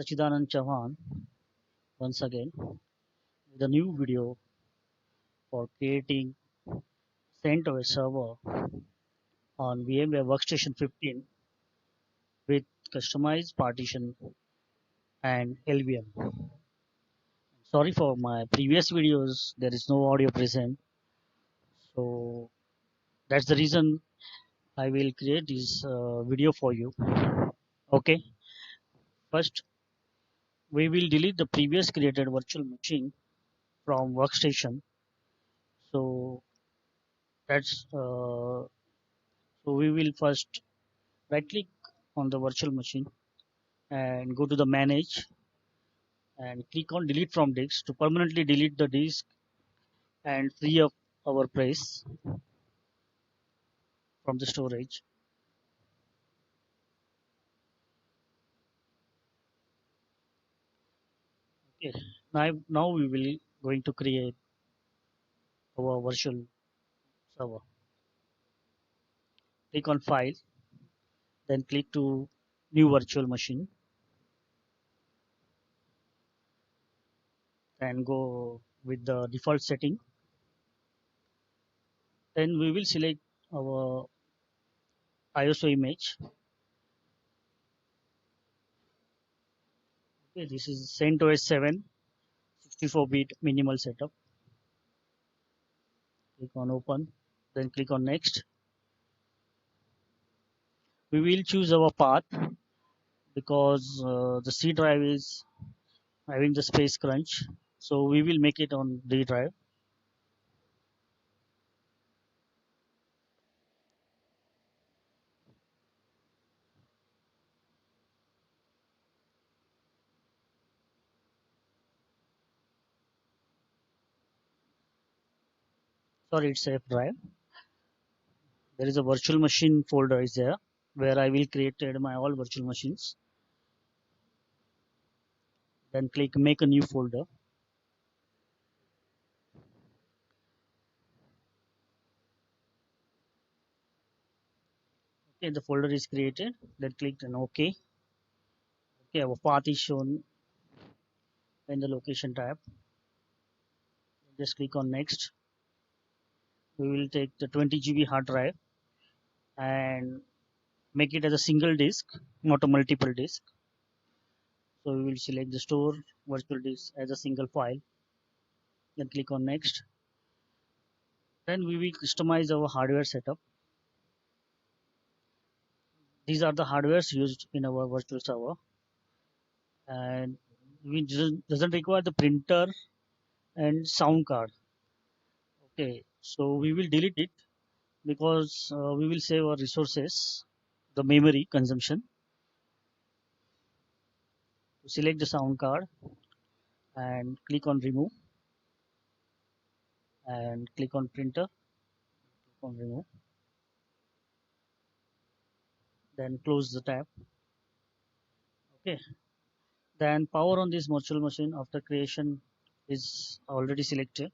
Satchidanand Chavan once again with a new video for creating CentOS server on VMware Workstation 15 with customized partition and LVM. Sorry for my previous videos, there is no audio present, so that's the reason I will create this video for you. Okay, first we will delete the previous created virtual machine from Workstation. So that's so we will first right click on the virtual machine and go to the manage and click on delete from disk to permanently delete the disk and free up our place from the storage. Okay, now we will going to create our virtual server. Click on file, then click to new virtual machine and go with the default setting. Then we will select our ISO image. Okay, this is CentOS 7 64-bit minimal setup. Click on open, then click on next. We will choose our path because the C drive is having the space crunch, so we will make it on D drive. Sorry, it's F drive. There is a virtual machine folder is there where I will create my all virtual machines. Then click make a new folder. Okay, the folder is created. Then click on OK. Okay, our path is shown in the location tab. Just click on next. We will take the 20 GB hard drive and make it as a single disk, not a multiple disk. So we will select the store virtual disk as a single file. Then click on next. Then we will customize our hardware setup. These are the hardwares used in our virtual server, and we doesn't require the printer and sound card. Okay, so we will delete it because we will save our resources, the memory consumption. Select the sound card and click on remove and click on printer. Click on remove. Then close the tab. Okay. Then power on this virtual machine after creation is already selected.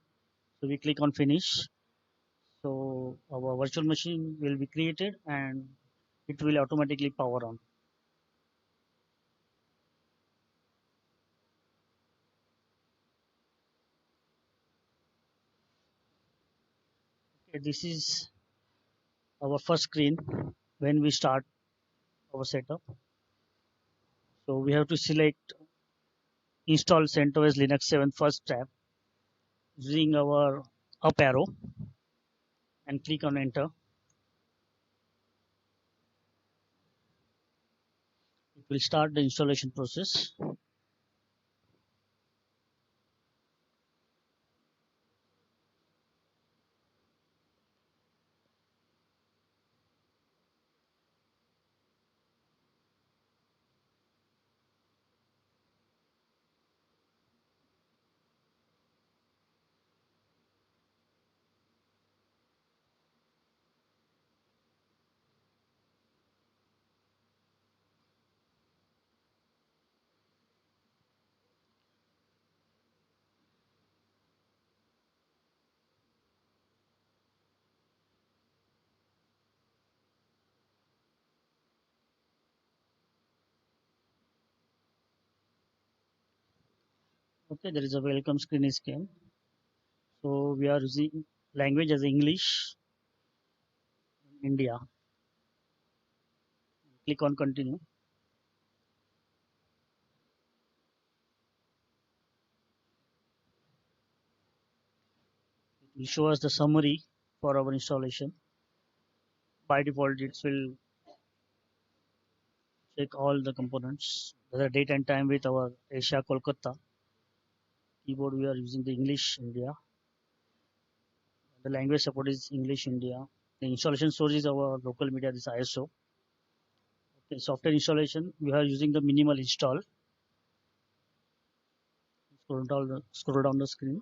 So we click on finish. So our virtual machine will be created and it will automatically power on. Okay, this is our first screen when we start our setup. So we have to select install CentOS Linux 7 first tab using our up arrow and click on enter. It will start the installation process. Okay, there is a welcome screen is came. So we are using language as English in India. Click on continue. It will show us the summary for our installation. By default, it will check all the components. The date and time with our Asia Kolkata keyboard. We are using the English India. The language support is English India. The installation source is our local media. This ISO. Okay, software installation. We are using the minimal install. Scroll down the screen.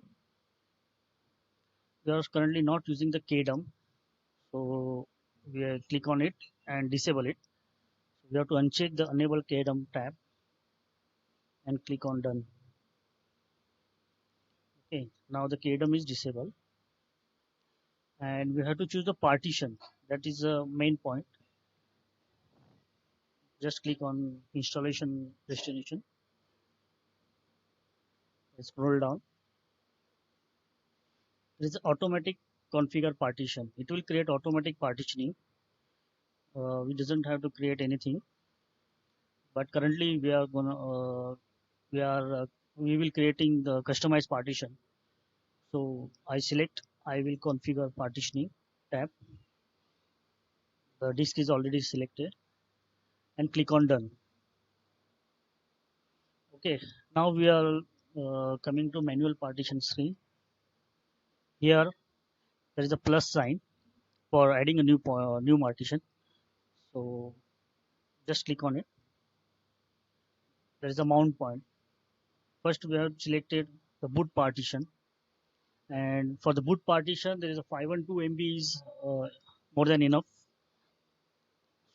We are currently not using the KDUM, so we click on it and disable it. So we have to uncheck the enable KDUM tab and click on done. Okay, now the KDUM is disabled, and we have to choose the partition. That is the main point. Just click on installation destination. Scroll down. There is automatic configure partition. It will create automatic partitioning. We doesn't have to create anything, but currently we are gonna we are we will creating the customized partition. So I select I will configure partitioning tab. The disk is already selected and click on done. Okay, now we are coming to manual partition screen. Here there is a plus sign for adding a new partition. So just click on it. There is a mount point. First we have selected the boot partition, and for the boot partition there is a 512 MB is more than enough.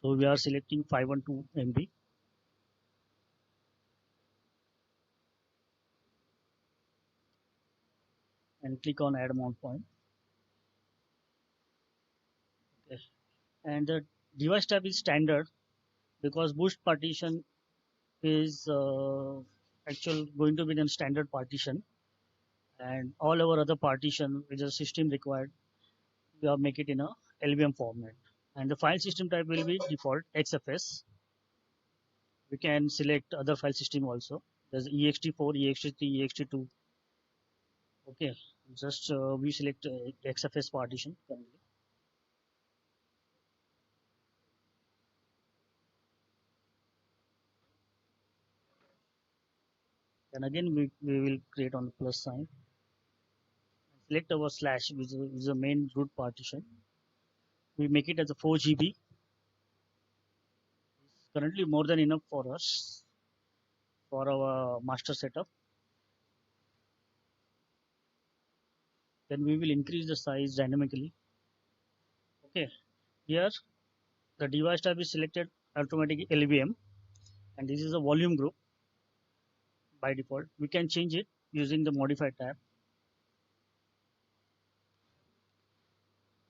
So we are selecting 512 MB and click on add mount point. Okay. And the device type is standard because boot partition is actual going to be the standard partition, and all our other partition which is system required we are make it in a LVM format. And the file system type will be default XFS. We can select other file system also. There's ext4, ext3, ext2. Okay, just we select XFS partition currently. Then again we will create on the plus sign. Select our slash which is the main root partition. We make it as a 4 GB. Currently more than enough for us for our master setup. Then we will increase the size dynamically. Okay, here the device type is selected automatically LVM, and this is a volume group by default. We can change it using the modify tab.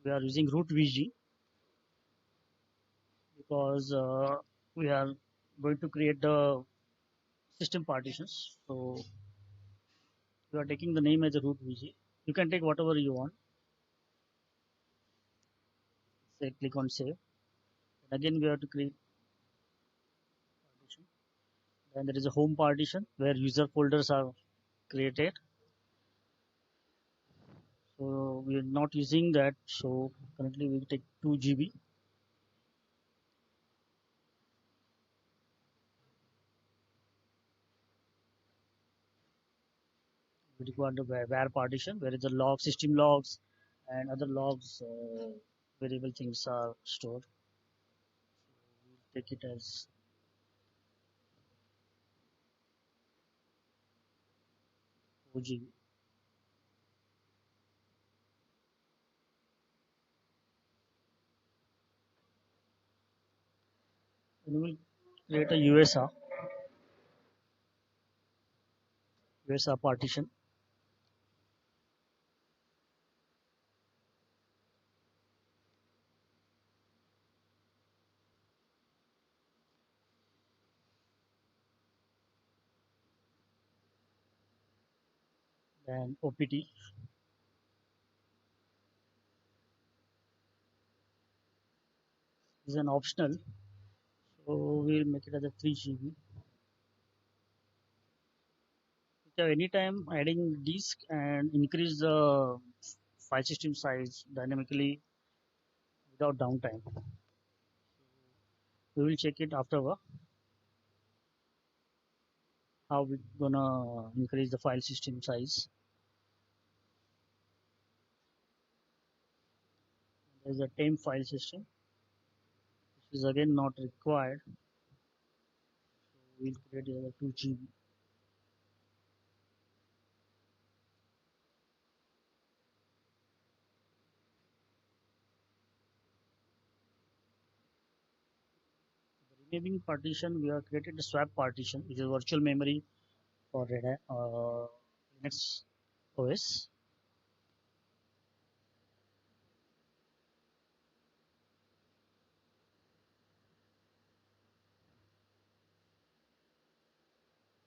We are using root VG because we are going to create the system partitions. So we are taking the name as a root VG. You can take whatever you want. Say click on save. And again we have to create partition. Then there is a home partition where user folders are created. So we are not using that. So currently we take 2 GB. We require the where partition where is the log system logs and other logs variable things are stored. We take it as 4 GB. And we will create a USR partition. then OPT is an optional, so we'll make it as a 3 GB. So anytime adding disk and increase the file system size dynamically without downtime. We will check it afterward how we gonna increase the file system size. There is a temp file system, which is again not required. We'll create a 2 GB. The remaining partition we have created a swap partition, which is virtual memory for Red Hat, Linux OS.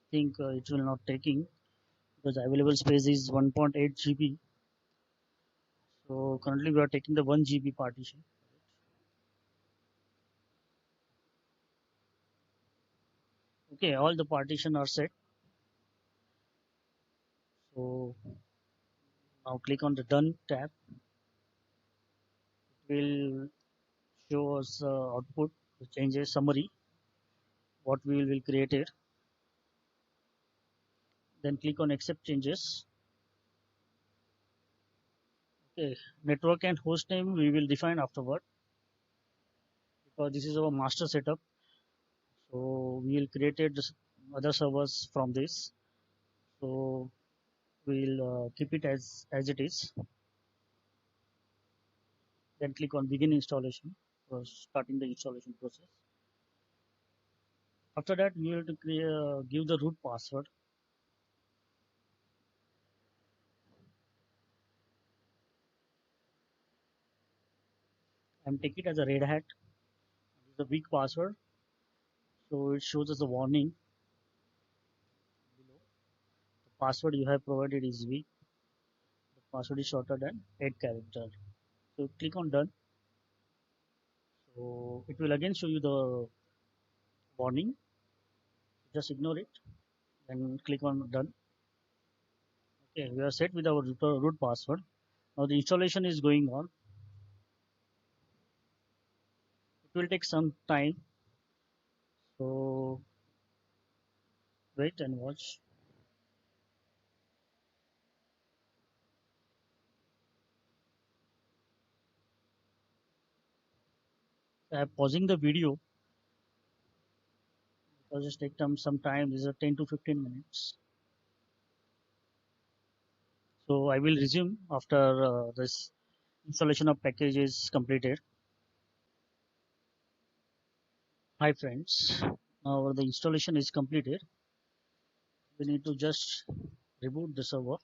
I think it will not taking because available space is 1.8 GB. So currently we are taking the 1 GB partition. Okay, all the partition are set. So now click on the Done tab. It will show us output, the changes summary, what we will create it. Then click on Accept Changes. Okay, network and host name we will define afterward because this is our master setup. So we will create other servers from this. So we'll keep it as it is. Then click on Begin Installation for starting the installation process. After that, we have to give the root password. I'm taking it as a Red Hat. It's a weak password, so it shows us a warning below. The password you have provided is weak. The password is shorter than 8 character. So click on Done. So it will again show you the warning. Just ignore it and click on Done. Okay, we are set with our root password. Now the installation is going on. It will take some time. So wait and watch. I am pausing the video because it takes some time. This is a 10 to 15 minutes. So I will resume after this installation of package is completed. Hi friends, now the installation is completed. We need to just reboot the server.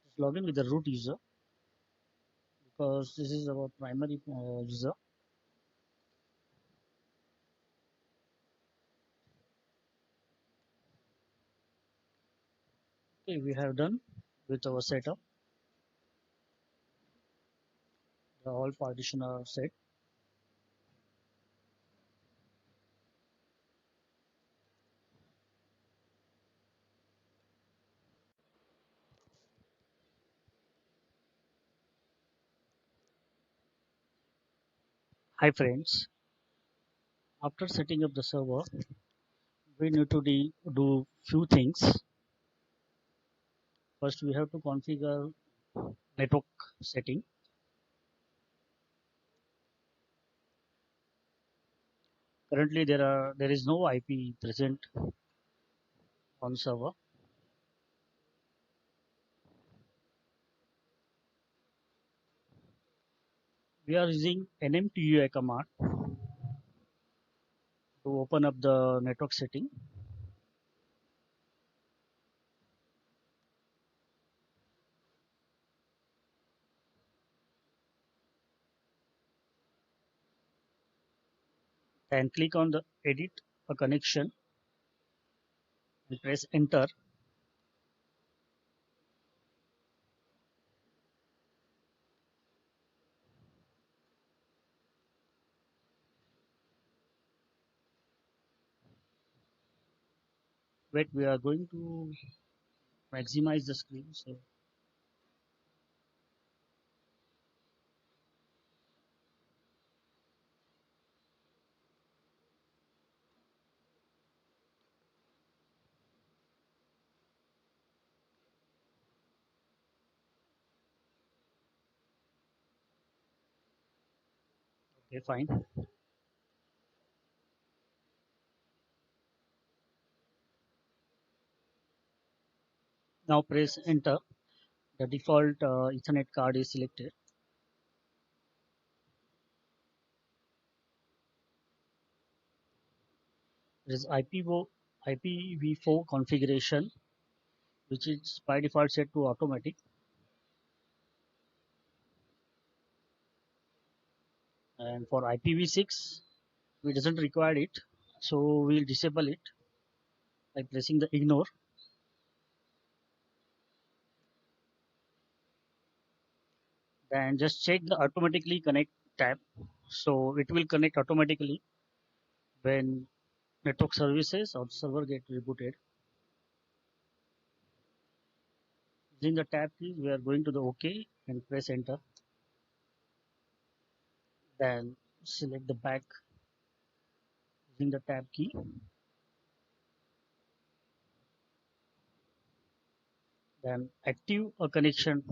Just log in with the root user because this is our primary user. Okay, we have done with our setup. The all partition are set. Hi friends, after setting up the server, we need to do few things. First, we have to configure network setting. Currently there is no IP present on server. We are using nmtui command to open up the network setting. And click on the edit a connection and press enter. Wait, we are going to maximize the screen. So okay, fine. Now press enter. The default Ethernet card is selected. There is IPv4 configuration, which is by default set to automatic. And for IPv6, we doesn't require it, so we'll disable it by pressing the ignore. Then just check the automatically connect tab. So it will connect automatically when network services or server get rebooted. Using the tab key, we are going to the OK and press enter. Then select the back using the tab key. Then active a connection.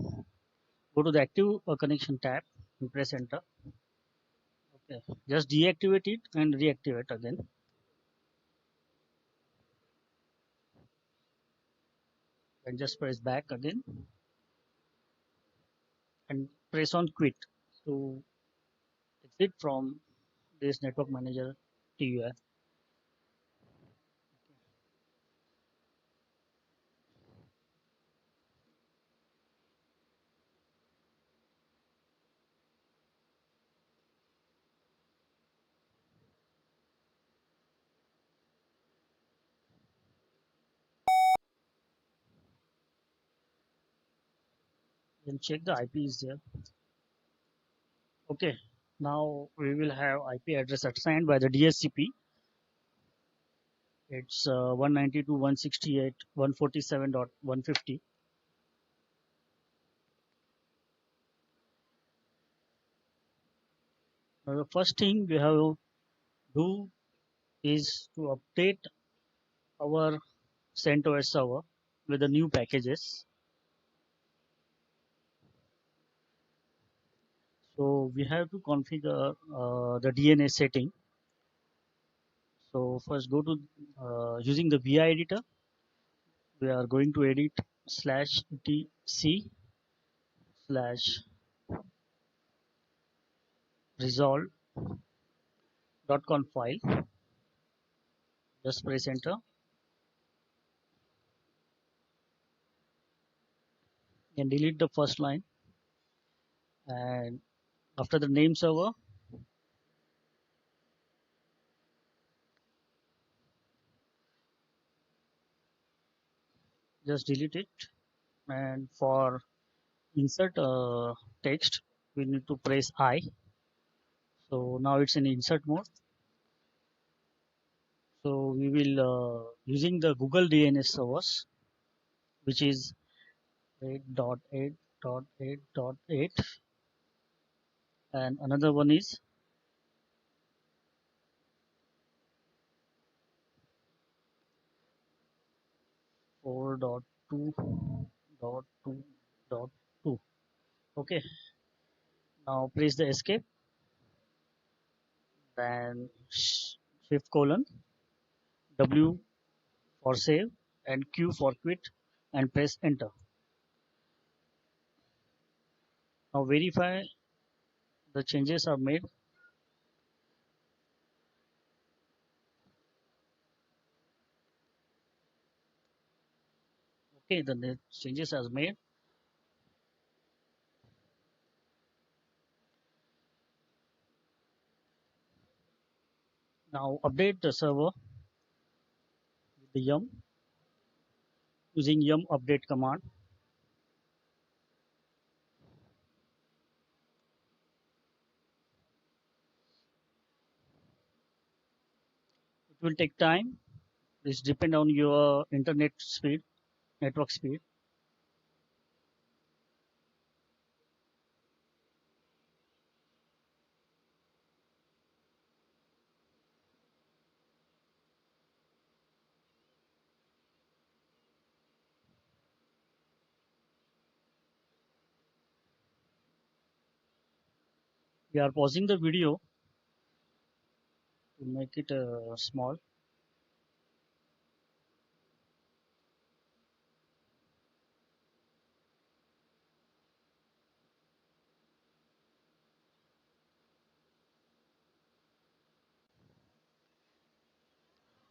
Go to the active a connection tab and press enter. Okay. Just deactivate it and reactivate again. And just press back again and press on quit to exit from this network manager TUI. Then check the IP is there. Okay. Now we will have IP address assigned by the DHCP. It's 192.168.147.150. Now the first thing we have to do is to update our CentOS server with the new packages. So we have to configure the DNS setting. So first go to using the VI editor. We are going to edit /tc slash resolve.conf file. Just press enter and delete the first line. And after the name server, just delete it. And for insert text, we need to press I. So now it's in insert mode. So we will using the Google DNS servers, which is 8.8.8.8, and another one is 4.2.2.2. Okay, now press the escape, then fifth colon, W for save, and Q for quit, and press enter. Now verify the changes are made. Okay, the changes are made. Now update the server with the yum using yum update command. It will take time. This depend on your internet speed, network speed. We are pausing the video to make it small.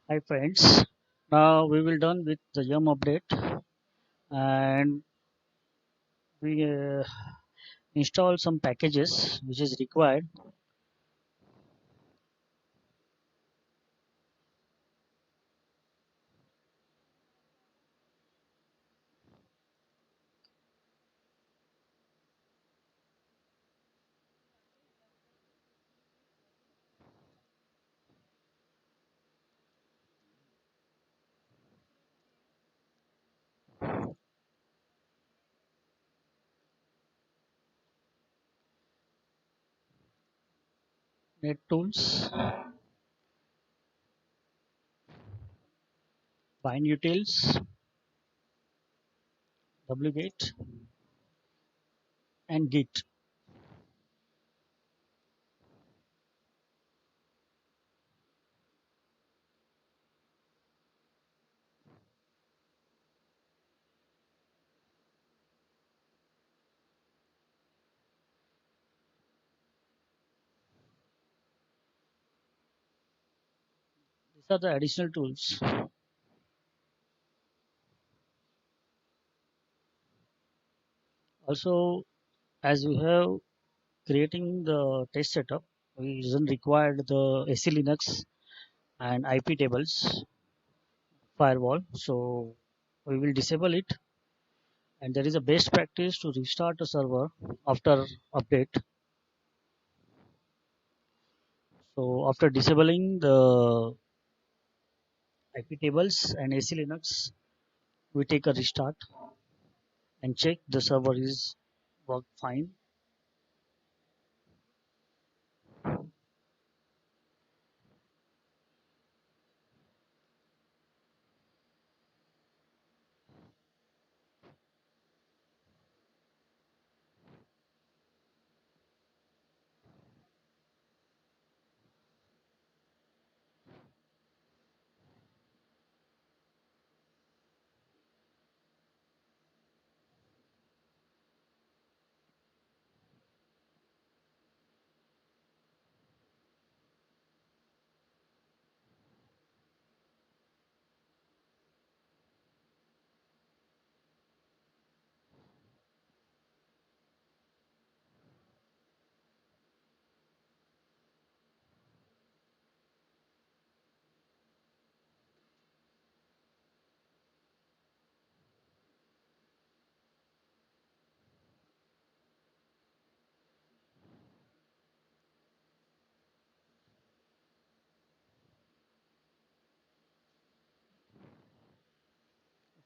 Hi friends. Now we will done with the yum update, and we install some packages which is required. Net tools, bind utils, wget, and git. These are the additional tools. Also, as we have creating the test setup, we isn't required the AC Linux and IP tables firewall. So we will disable it. And there is a best practice to restart the server after update. So after disabling the IP tables and AC Linux, we take a restart and check the server is work fine.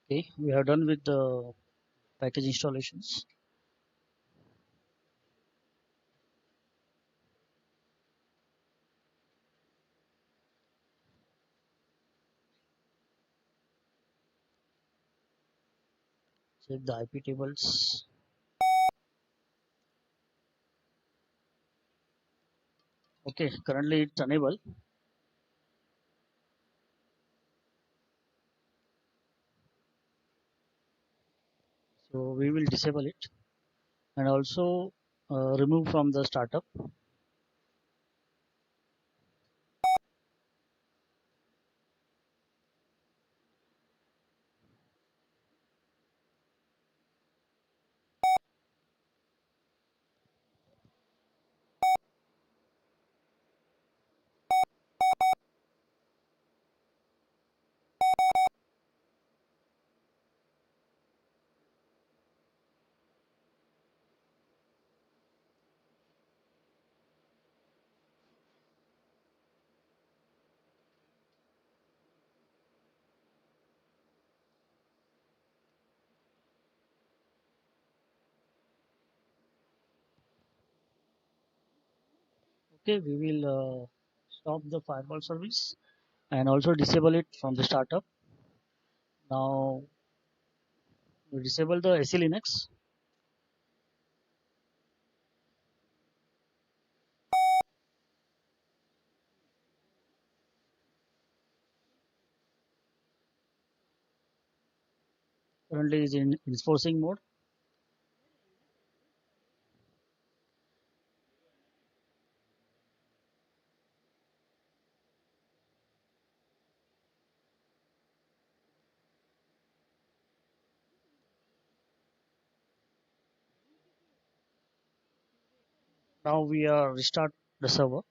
Okay, we are done with the package installations. Check the IP tables. Okay, currently it's unable. disable it and also remove from the startup. Okay, we will stop the firewall service and also disable it from the startup. Now we disable the SE Linux. Currently is in enforcing mode. Now we are restart the server.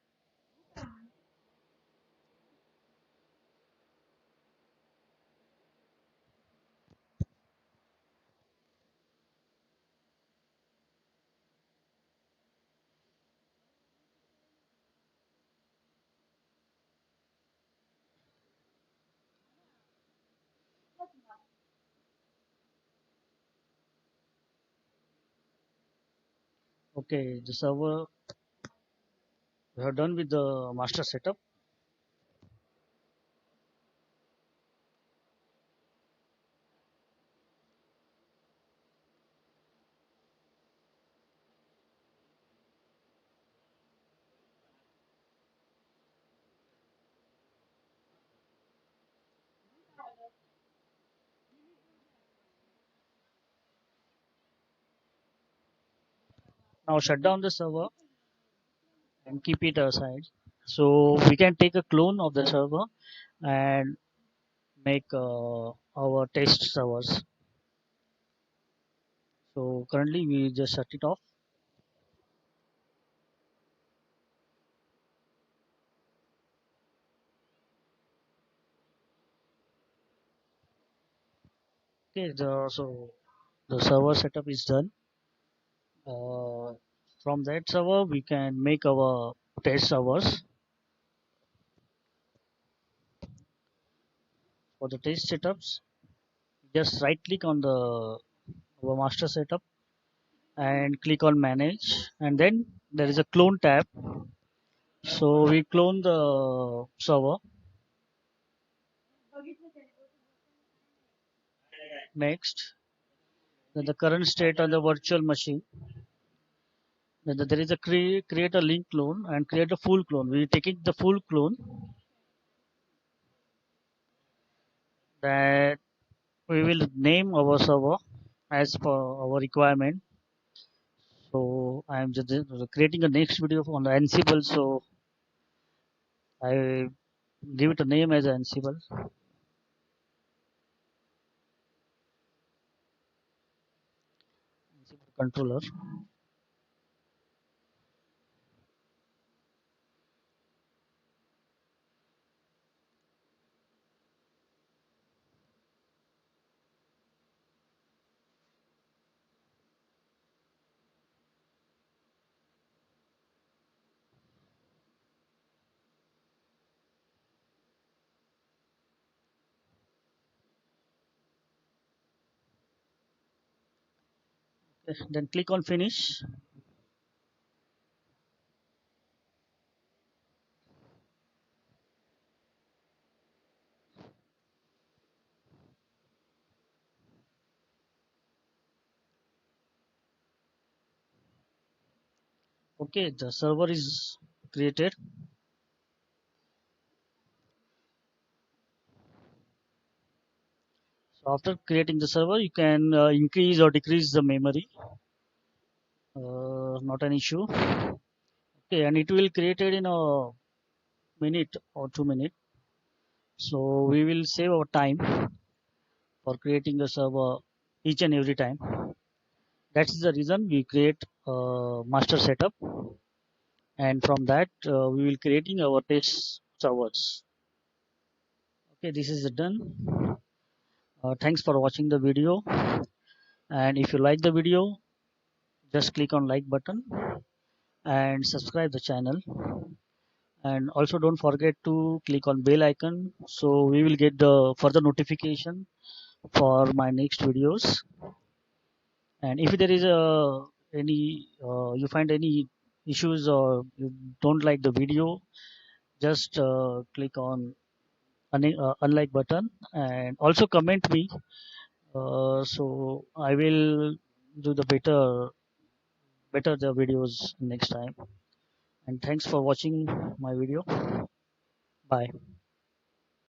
Okay, the server, we are done with the master setup. Now shut down the server and keep it aside. So we can take a clone of the server and make our test servers. So currently we just shut it off. Okay, so the server setup is done. Uh, from that server we can make our test servers. For the test setups, just right click on the our master setup and click on manage, and then there is a clone tab. So we clone the server. Next, then the current state on the virtual machine. Then there is a create a link clone and create a full clone. We taking the full clone that we will name our server as per our requirement. So I am just creating a next video on the Ansible. So I give it a name as Ansible, Ansible controller. Then click on finish. Okay, the server is created. After creating the server, you can increase or decrease the memory, not an issue. Okay, and it will create it in a minute or 2 minutes. So we will save our time for creating a server each and every time. That's the reason we create a master setup, and from that we will creating our test servers. Okay, this is done. Thanks for watching the video, and if you like the video, just click on like button and subscribe the channel, and also don't forget to click on bell icon so we will get the further notification for my next videos. And if there is any you find any issues or you don't like the video, just click on unlike button and also comment me, so I will do the better the videos next time. And thanks for watching my video. Bye.